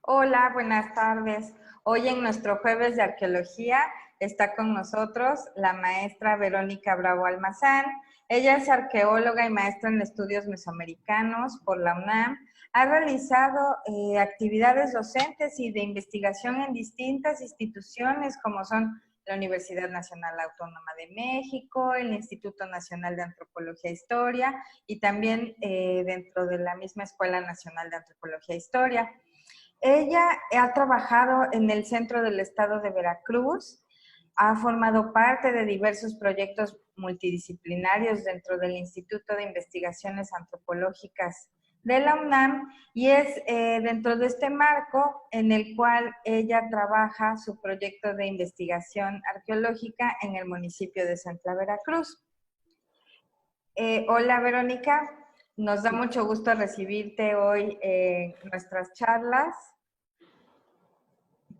Hola, buenas tardes. Hoy en nuestro jueves de arqueología está con nosotros la maestra Verónica Bravo Almazán. Ella es arqueóloga y maestra en estudios mesoamericanos por la UNAM. Ha realizado actividades docentes y de investigación en distintas instituciones como son la Universidad Nacional Autónoma de México, el Instituto Nacional de Antropología e Historia y también dentro de la misma Escuela Nacional de Antropología e Historia. Ella ha trabajado en el centro del estado de Veracruz, ha formado parte de diversos proyectos multidisciplinarios dentro del Instituto de Investigaciones Antropológicas de la UNAM y es dentro de este marco en el cual ella trabaja su proyecto de investigación arqueológica en el municipio de Centla, Veracruz. Hola Verónica, nos da mucho gusto recibirte hoy en nuestras charlas.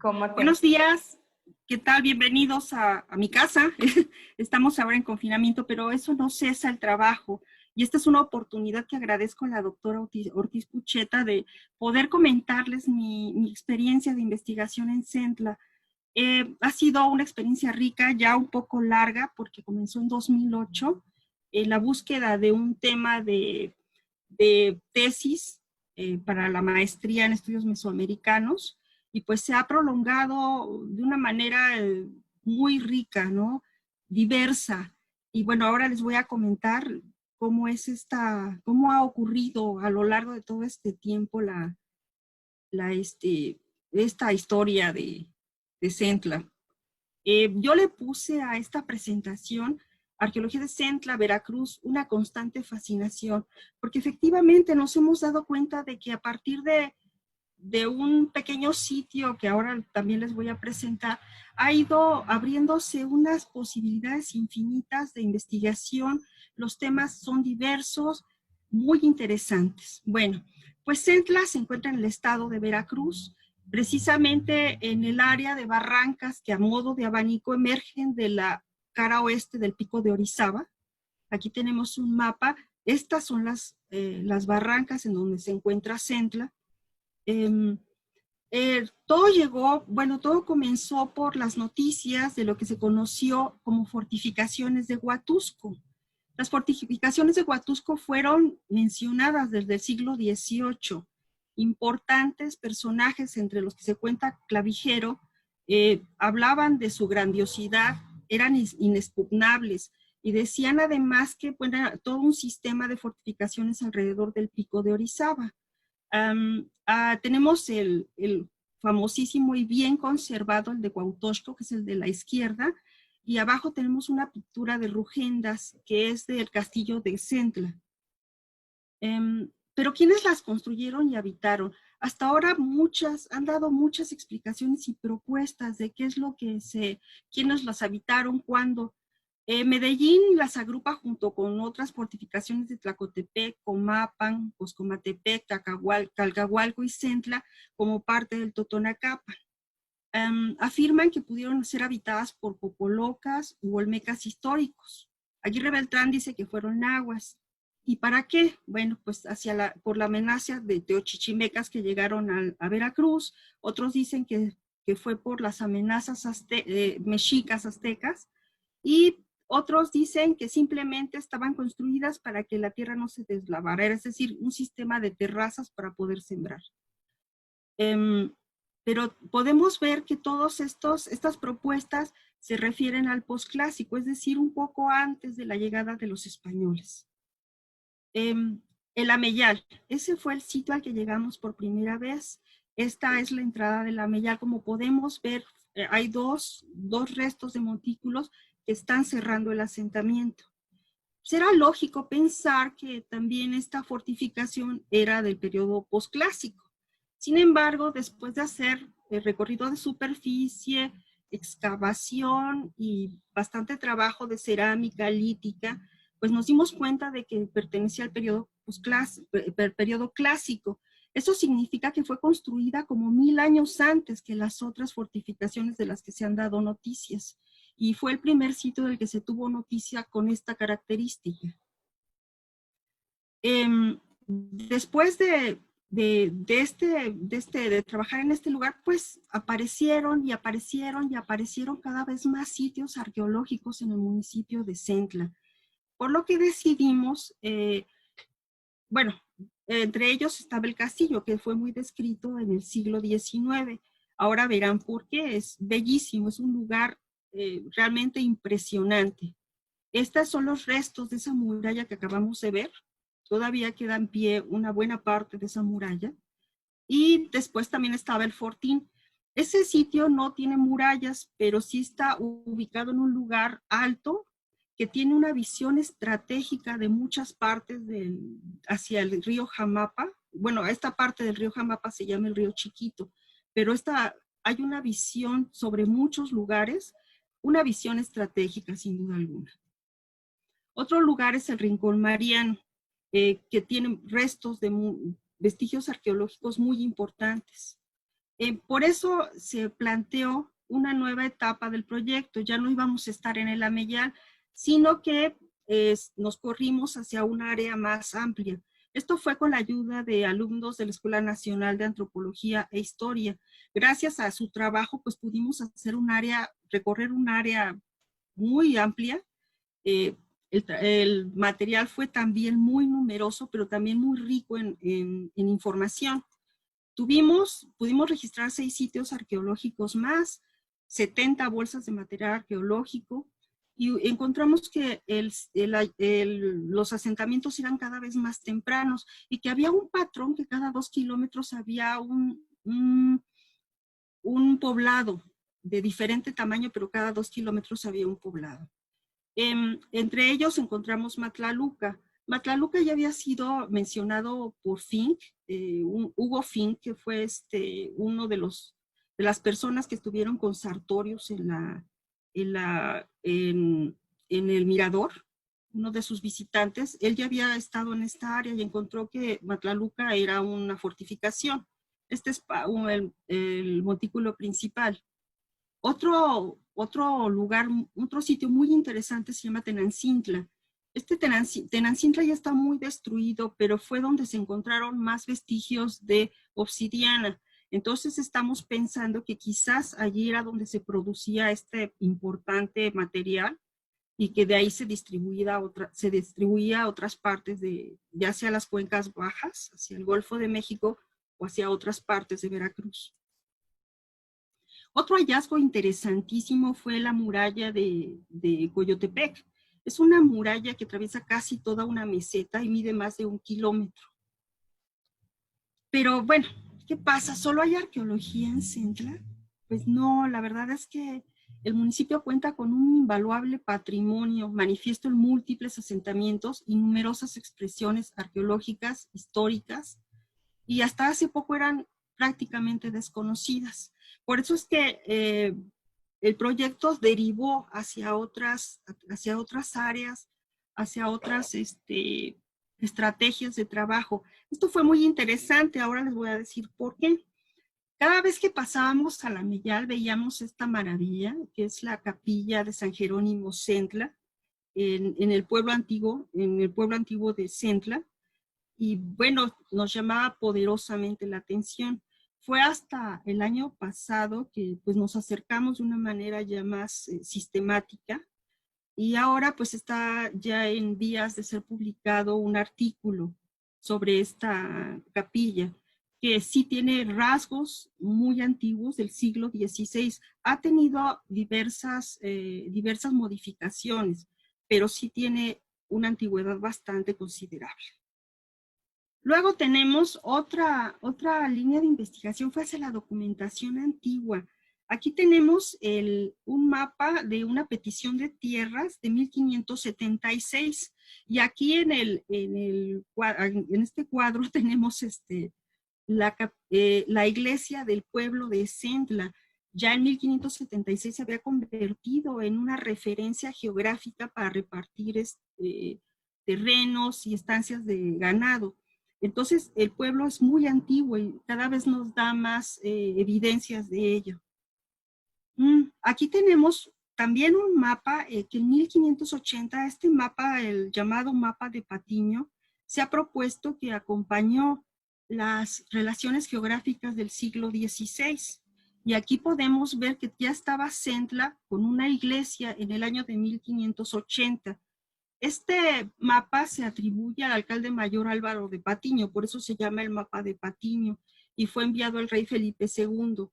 ¿Cómo te... Buenos días, ¿qué tal? Bienvenidos a mi casa. Estamos ahora en confinamiento, pero eso no cesa el trabajo. Y esta es una oportunidad que agradezco a la doctora Ortiz Pucheta de poder comentarles mi experiencia de investigación en Centla. Ha sido una experiencia rica, ya un poco larga, porque comenzó en 2008, la búsqueda de un tema de tesis para la maestría en estudios mesoamericanos, y pues se ha prolongado de una manera muy rica, ¿no? Diversa. Y bueno, ahora les voy a comentar cómo es cómo ha ocurrido a lo largo de todo este tiempo esta historia de Centla. Yo le puse a esta presentación Arqueología de Centla, Veracruz, una constante fascinación, porque efectivamente nos hemos dado cuenta de que a partir de un pequeño sitio que ahora también les voy a presentar, ha ido abriéndose unas posibilidades infinitas de investigación. Los temas son diversos, muy interesantes. Bueno, pues Centla se encuentra en el estado de Veracruz, precisamente en el área de barrancas que a modo de abanico emergen de la cara oeste del pico de Orizaba. Aquí tenemos un mapa. Estas son las barrancas en donde se encuentra Centla. Todo comenzó por las noticias de lo que se conoció como fortificaciones de Huatusco. Las fortificaciones de Huatusco fueron mencionadas desde el siglo XVIII. Importantes personajes, entre los que se cuenta Clavijero, hablaban de su grandiosidad, eran inexpugnables, y decían además que era todo un sistema de fortificaciones alrededor del pico de Orizaba. Tenemos el famosísimo y bien conservado, el de Cuauhtémoc, que es el de la izquierda, y abajo tenemos una pintura de Rugendas, que es del castillo de Centla. Pero ¿quiénes las construyeron y habitaron? Hasta ahora han dado muchas explicaciones y propuestas de qué es lo que quiénes las habitaron, cuándo. Medellín las agrupa junto con otras fortificaciones de Tlacotepec, Comapan, Coscomatepec, Calcahualco y Centla como parte del Totonacapan. Afirman que pudieron ser habitadas por popolocas u olmecas históricos. Aguirre Beltrán dice que fueron nahuas. ¿Y para qué? Bueno, pues por la amenaza de teochichimecas que llegaron a Veracruz. Otros dicen que fue por las amenazas mexicas, aztecas, y otros dicen que simplemente estaban construidas para que la tierra no se deslavara, es decir, un sistema de terrazas para poder sembrar. Pero podemos ver que todas estas propuestas se refieren al posclásico, es decir, un poco antes de la llegada de los españoles. El Ameyal, ese fue el sitio al que llegamos por primera vez. Esta es la entrada del Ameyal. Como podemos ver, hay dos restos de montículos que están cerrando el asentamiento. Será lógico pensar que también esta fortificación era del periodo posclásico. Sin embargo, después de hacer el recorrido de superficie, excavación y bastante trabajo de cerámica lítica, pues nos dimos cuenta de que pertenecía al periodo clásico. Eso significa que fue construida como 1000 años antes que las otras fortificaciones de las que se han dado noticias. Y fue el primer sitio del que se tuvo noticia con esta característica. Después de de trabajar en este lugar, pues aparecieron y aparecieron y aparecieron cada vez más sitios arqueológicos en el municipio de Centla. Por lo que decidimos, bueno, entre ellos estaba el castillo, que fue muy descrito en el siglo XIX. Ahora verán por qué, es bellísimo, es un lugar realmente impresionante. Estos son los restos de esa muralla que acabamos de ver. Todavía queda en pie una buena parte de esa muralla. Y después también estaba el fortín. Ese sitio no tiene murallas, pero sí está ubicado en un lugar alto que tiene una visión estratégica de muchas partes hacia el río Jamapa. Bueno, esta parte del río Jamapa se llama el río Chiquito, pero hay una visión sobre muchos lugares, una visión estratégica sin duda alguna. Otro lugar es el Rincón Mariano, que tiene restos de vestigios arqueológicos muy importantes. Por eso se planteó una nueva etapa del proyecto. Ya no íbamos a estar en el Ameyal, sino que nos corrimos hacia un área más amplia. Esto fue con la ayuda de alumnos de la Escuela Nacional de Antropología e Historia. Gracias a su trabajo, pues pudimos hacer recorrer un área muy amplia. El material fue también muy numeroso, pero también muy rico en información. Pudimos registrar 6 sitios arqueológicos más, 70 bolsas de material arqueológico, y encontramos que los asentamientos eran cada vez más tempranos y que había un patrón que cada 2 kilómetros había un poblado de diferente tamaño, pero cada 2 kilómetros había un poblado. Entre ellos encontramos Matlaluca. Matlaluca ya había sido mencionado por Fink, Hugo Fink, que fue uno de las personas que estuvieron con Sartorius en el Mirador, uno de sus visitantes. Él ya había estado en esta área y encontró que Matlaluca era una fortificación. Este es el montículo principal. Otro lugar, otro sitio muy interesante se llama Tenantzintla. Tenantzintla ya está muy destruido, pero fue donde se encontraron más vestigios de obsidiana. Entonces estamos pensando que quizás allí era donde se producía este importante material y que de ahí se distribuía a otras partes ya sea las cuencas bajas, hacia el Golfo de México o hacia otras partes de Veracruz. Otro hallazgo interesantísimo fue la muralla de Coyotepec. Es una muralla que atraviesa casi toda una meseta y mide más de 1 kilómetro. Pero bueno, ¿qué pasa? ¿Solo hay arqueología en Centla? Pues no, la verdad es que el municipio cuenta con un invaluable patrimonio, manifiesto en múltiples asentamientos y numerosas expresiones arqueológicas, históricas, y hasta hace poco eran prácticamente desconocidas. Por eso es que el proyecto derivó hacia otras áreas, hacia otras estrategias de trabajo. Esto fue muy interesante, ahora les voy a decir por qué. Cada vez que pasábamos a la Ameyal veíamos esta maravilla, que es la capilla de San Jerónimo Centla, en el pueblo antiguo de Centla, y bueno, nos llamaba poderosamente la atención. Fue hasta el año pasado que pues nos acercamos de una manera ya más sistemática, y ahora pues está ya en vías de ser publicado un artículo sobre esta capilla, que sí tiene rasgos muy antiguos del siglo XVI. Ha tenido diversas modificaciones, pero sí tiene una antigüedad bastante considerable. Luego tenemos otra línea de investigación, fue hacia la documentación antigua. Aquí tenemos un mapa de una petición de tierras de 1576. Y aquí en este cuadro tenemos la iglesia del pueblo de Centla. Ya en 1576 se había convertido en una referencia geográfica para repartir terrenos y estancias de ganado. Entonces, el pueblo es muy antiguo y cada vez nos da más evidencias de ello. Aquí tenemos también un mapa que en 1580, este mapa, el llamado mapa de Patiño, se ha propuesto que acompañó las relaciones geográficas del siglo XVI. Y aquí podemos ver que ya estaba Centla con una iglesia en el año de 1580. Este mapa se atribuye al alcalde mayor Álvaro de Patiño, por eso se llama el mapa de Patiño, y fue enviado al rey Felipe II,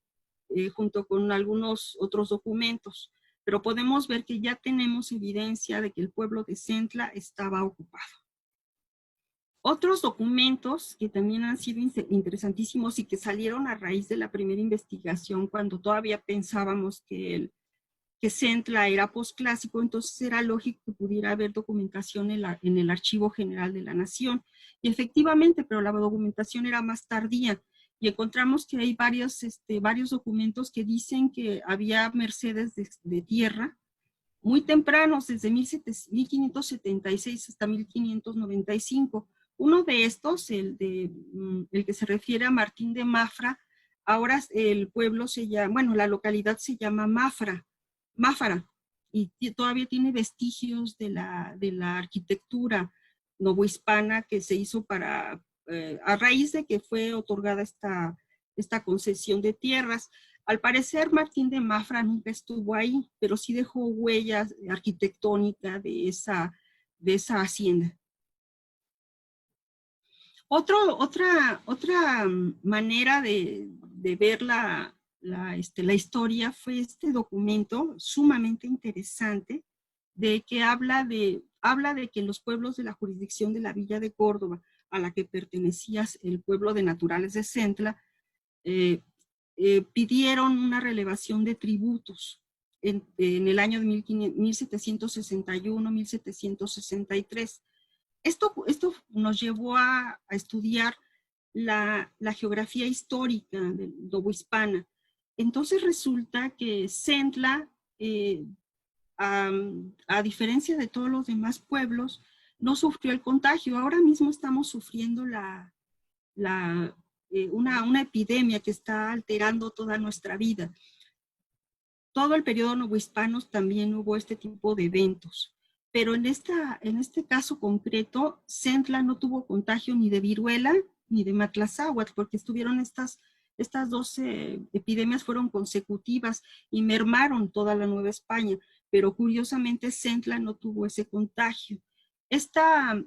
junto con algunos otros documentos. Pero podemos ver que ya tenemos evidencia de que el pueblo de Centla estaba ocupado. Otros documentos que también han sido interesantísimos y que salieron a raíz de la primera investigación, cuando todavía pensábamos que Centla era posclásico, entonces era lógico que pudiera haber documentación en el Archivo General de la Nación. Y efectivamente, pero la documentación era más tardía. Y encontramos que hay varios documentos que dicen que había mercedes de tierra muy tempranos, desde 1576 hasta 1595. Uno de estos, el que se refiere a Martín de Mafra, ahora el pueblo se llama, bueno, la localidad se llama Máfara, y todavía tiene vestigios de la arquitectura novohispana que se hizo a raíz de que fue otorgada esta concesión de tierras. Al parecer, Martín de Mafra nunca estuvo ahí, pero sí dejó huellas arquitectónicas de esa hacienda. Otra manera de ver la historia fue este documento sumamente interesante de que habla de que los pueblos de la jurisdicción de la Villa de Córdoba, a la que pertenecía el pueblo de naturales de Centla, pidieron una relevación de tributos en el año de 1761-1763. Esto nos llevó a estudiar la geografía histórica novohispana. Entonces resulta que Centla, a diferencia de todos los demás pueblos, no sufrió el contagio. Ahora mismo estamos sufriendo una epidemia que está alterando toda nuestra vida. Todo el periodo novohispano también hubo este tipo de eventos. Pero en este caso concreto, Centla no tuvo contagio ni de viruela ni de matlazáhuatl, porque estuvieron estas dos epidemias fueron consecutivas y mermaron toda la Nueva España, pero curiosamente Centla no tuvo ese contagio. Esta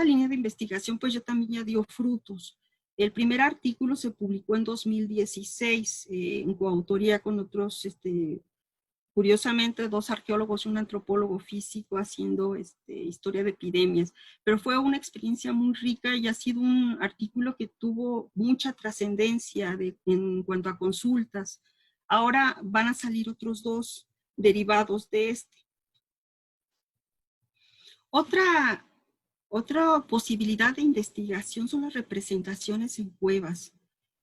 línea de investigación pues ya también ya dio frutos. El primer artículo se publicó en 2016 en coautoría con otros curiosamente, dos arqueólogos y un antropólogo físico haciendo historia de epidemias, pero fue una experiencia muy rica y ha sido un artículo que tuvo mucha trascendencia en cuanto a consultas. Ahora van a salir otros dos derivados de este. Otra posibilidad de investigación son las representaciones en cuevas.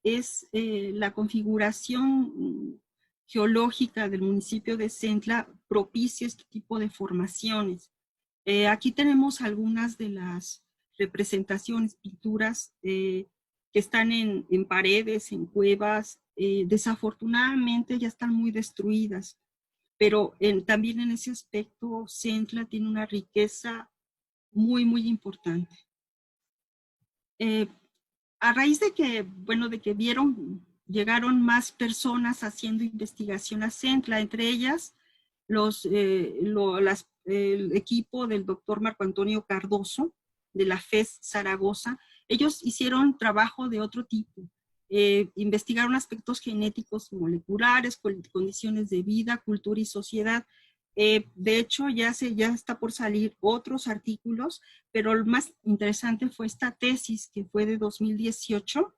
Es la configuración geológica del municipio de Centla propicia este tipo de formaciones. Aquí tenemos algunas de las representaciones, pinturas que están en paredes, en cuevas. Desafortunadamente ya están muy destruidas, pero también en ese aspecto Centla tiene una riqueza muy, muy importante. A raíz de que llegaron más personas haciendo investigación a Centla, entre ellas el equipo del doctor Marco Antonio Cardoso, de la FES Zaragoza. Ellos hicieron trabajo de otro tipo. Investigaron aspectos genéticos y moleculares, condiciones de vida, cultura y sociedad. De hecho, ya está por salir otros artículos, pero lo más interesante fue esta tesis que fue de 2018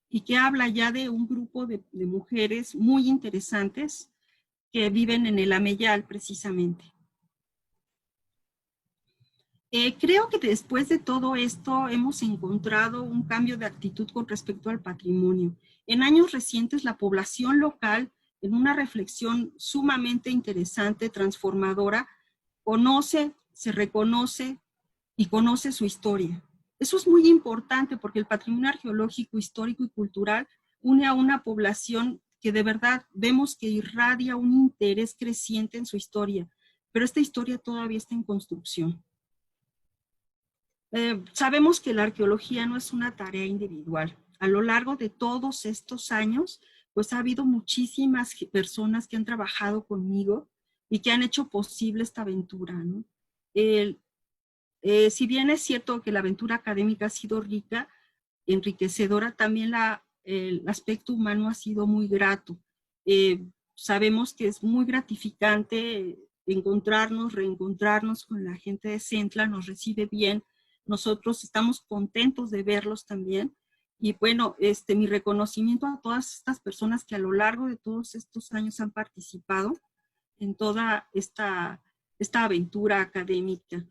y que habla ya de un grupo de mujeres muy interesantes que viven en el Ameyal precisamente. Creo que después de todo esto hemos encontrado un cambio de actitud con respecto al patrimonio. En años recientes, la población local, en una reflexión sumamente interesante, transformadora, se reconoce y conoce su historia. Eso es muy importante porque el patrimonio arqueológico, histórico y cultural une a una población que de verdad vemos que irradia un interés creciente en su historia, pero esta historia todavía está en construcción. Sabemos que la arqueología no es una tarea individual. a lo largo de todos estos años, pues ha habido muchísimas personas que han trabajado conmigo y que han hecho posible esta aventura, ¿no? Si bien es cierto que la aventura académica ha sido rica, enriquecedora, también el aspecto humano ha sido muy grato. Sabemos que es muy gratificante encontrarnos, reencontrarnos con la gente de Centla, nos recibe bien, nosotros estamos contentos de verlos también. Y bueno, mi reconocimiento a todas estas personas que a lo largo de todos estos años han participado en toda esta aventura académica.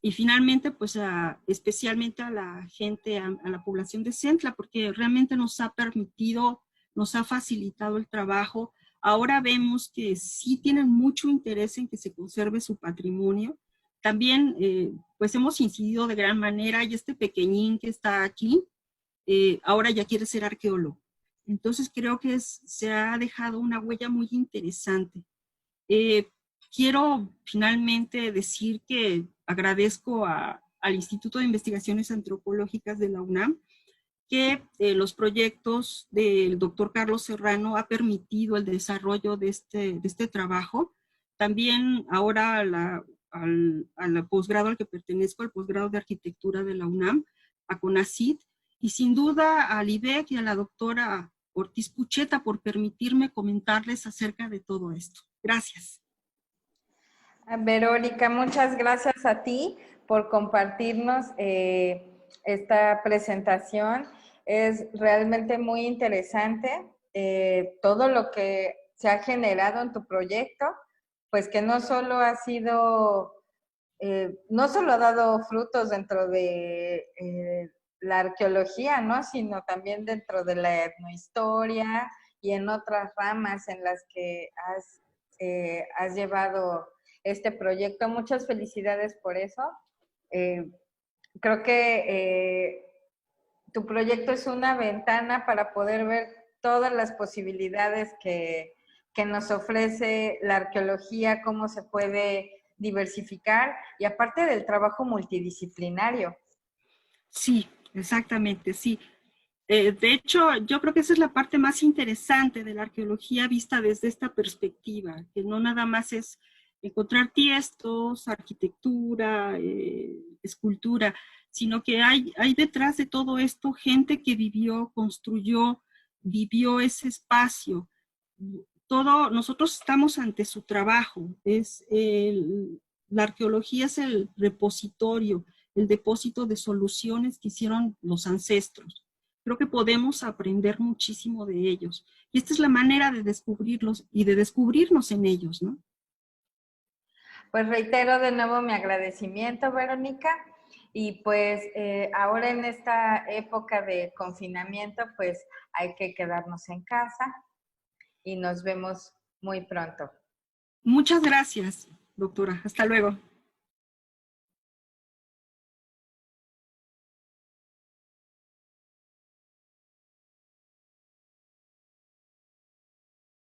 Y finalmente, pues especialmente a la gente, a la población de Centla, porque realmente nos ha permitido, nos ha facilitado el trabajo. Ahora vemos que sí tienen mucho interés en que se conserve su patrimonio. También, pues hemos incidido de gran manera, y este pequeñín que está aquí, ahora ya quiere ser arqueólogo. Entonces creo que se ha dejado una huella muy interesante. Quiero finalmente decir que agradezco al Instituto de Investigaciones Antropológicas de la UNAM que los proyectos del doctor Carlos Serrano ha permitido el desarrollo de este trabajo. También ahora al posgrado al que pertenezco, al posgrado de arquitectura de la UNAM, a CONACYT, y sin duda al IBEC y a la doctora Ortiz Pucheta por permitirme comentarles acerca de todo esto. Gracias. Verónica, muchas gracias a ti por compartirnos esta presentación. Es realmente muy interesante todo lo que se ha generado en tu proyecto, pues que no solo ha sido, no solo ha dado frutos dentro de la arqueología, ¿no? Sino también dentro de la etnohistoria y en otras ramas en las que has llevado este proyecto. Muchas felicidades por eso. Creo que tu proyecto es una ventana para poder ver todas las posibilidades que nos ofrece la arqueología, cómo se puede diversificar y aparte del trabajo multidisciplinario. Sí, exactamente, sí. De hecho, yo creo que esa es la parte más interesante de la arqueología vista desde esta perspectiva, que no nada más es encontrar tiestos, arquitectura, escultura, sino que hay detrás de todo esto gente que vivió, construyó, vivió ese espacio. Nosotros estamos ante su trabajo, la arqueología es el repositorio, el depósito de soluciones que hicieron los ancestros. Creo que podemos aprender muchísimo de ellos. Y esta es la manera de descubrirlos y de descubrirnos en ellos, ¿no? Pues reitero de nuevo mi agradecimiento, Verónica. Y pues ahora en esta época de confinamiento, pues hay que quedarnos en casa y nos vemos muy pronto. Muchas gracias, doctora. Hasta luego.